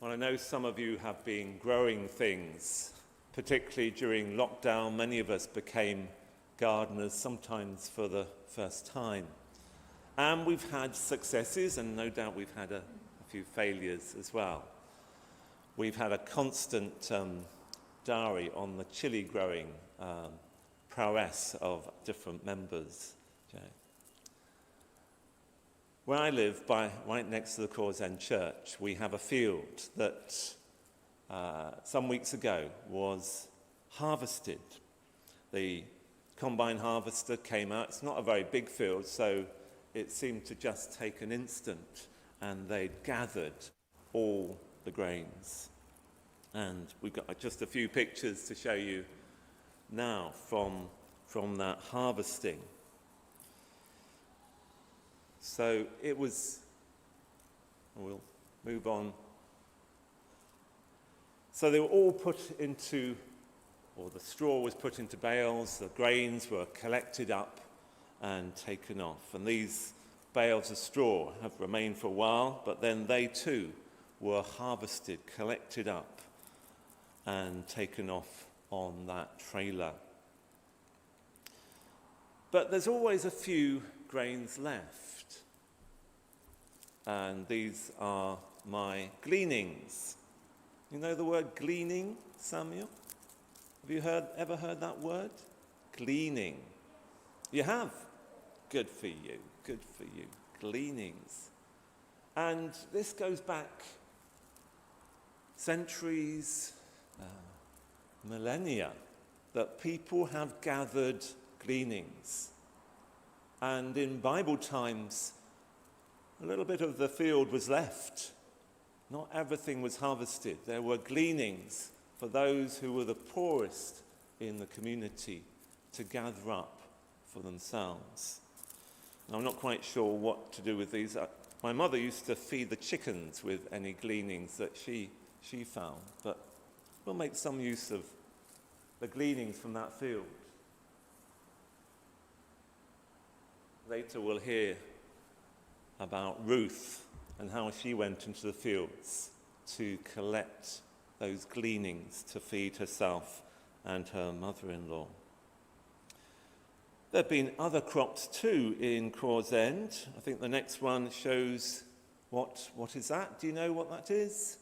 Well, I know some of you have been growing things, particularly during lockdown. Many of us became gardeners, sometimes for the first time. And we've had successes, and no doubt we've had a few failures as well. We've had a constant diary on the chili growing prowess of different members. Where I live, right next to the Cause End Church, we have a field that some weeks ago was harvested. The combine harvester came out. It's not a very big field, so it seemed to just take an instant, and they'd gathered all the grains. And we've got just a few pictures to show you now from that harvesting. So it was, we'll move on. So they were all put into, or the straw was put into bales, the grains were collected up and taken off. And these bales of straw have remained for a while, but then they too were harvested, collected up, and taken off on that trailer. But there's always a few grains left. And these are my gleanings. You know the word gleaning, Samuel? Have you ever heard that word? Gleaning. You have? Good for you, good for you. Gleanings. And this goes back centuries, millennia, that people have gathered gleanings. And in Bible times, a little bit of the field was left. Not everything was harvested. There were gleanings for those who were the poorest in the community to gather up for themselves. Now, I'm not quite sure what to do with these. My mother used to feed the chickens with any gleanings that she found, but we'll make some use of the gleanings from that field. Later we'll hear about Ruth and how she went into the fields to collect those gleanings to feed herself and her mother-in-law. There have been other crops too in Cause End. I think the next one shows what is that? Do you know what that is?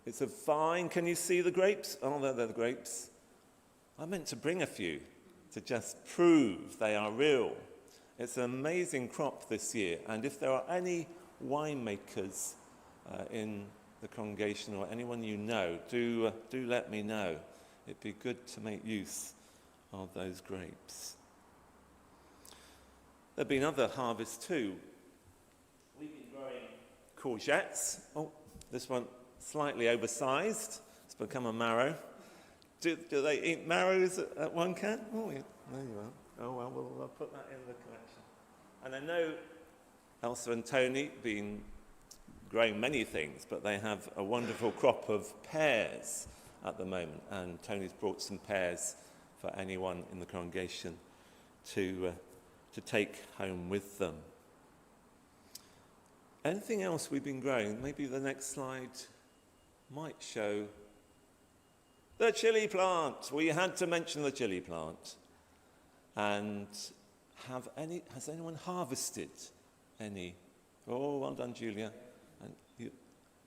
It's a vine. Can you see the grapes? Oh, there they're the grapes. I meant to bring a few to just prove they are real. It's an amazing crop this year, and if there are any winemakers in the congregation or anyone you know, do let me know. It'd be good to make use of those grapes. There have been other harvests too. We've been growing courgettes. Oh, this one slightly oversized. It's become a marrow. Do they eat marrows at one can? Oh, yeah. There you are. Oh, well, we'll put that in the collection. And I know Elsa and Tony have been growing many things, but they have a wonderful crop of pears at the moment. And Tony's brought some pears for anyone in the congregation to take home with them. Anything else we've been growing? Maybe the next slide might show the chili plant. We had to mention the chili plant. And has anyone harvested any? Oh, well done, Julia. And you,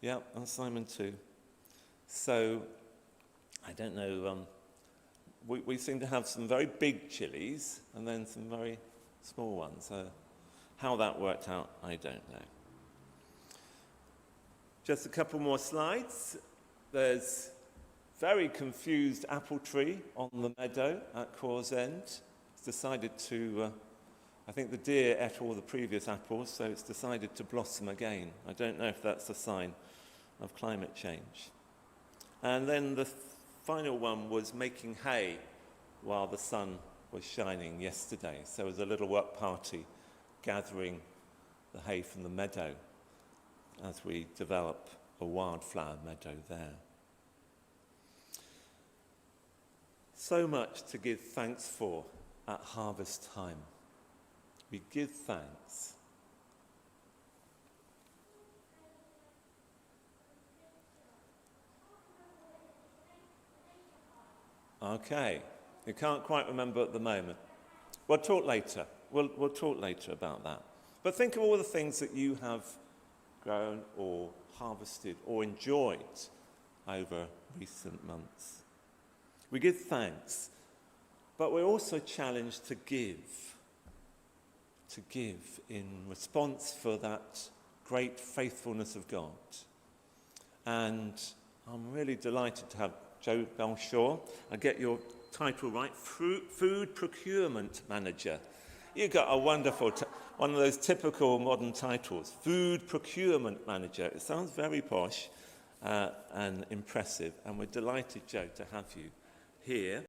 yeah, and Simon too. So, I don't know, we seem to have some very big chilies and then some very small ones. How that worked out, I don't know. Just a couple more slides. There's very confused apple tree on the meadow at Cause End. It's decided to, I think the deer ate all the previous apples, so it's decided to blossom again. I don't know if that's a sign of climate change. And then the final one was making hay while the sun was shining yesterday. So it was a little work party gathering the hay from the meadow as we develop a wildflower meadow there. So much to give thanks for at harvest time. We give thanks. Okay. You can't quite remember at the moment. We'll talk later. We'll talk later about that. But think of all the things that you have grown or harvested or enjoyed over recent months. We give thanks, but we're also challenged to give in response for that great faithfulness of God. And I'm really delighted to have Joe Belshaw. I get your title right, Food Procurement Manager. You've got a wonderful, one of those typical modern titles, Food Procurement Manager. It sounds very posh and impressive, and we're delighted, Joe, to have you here.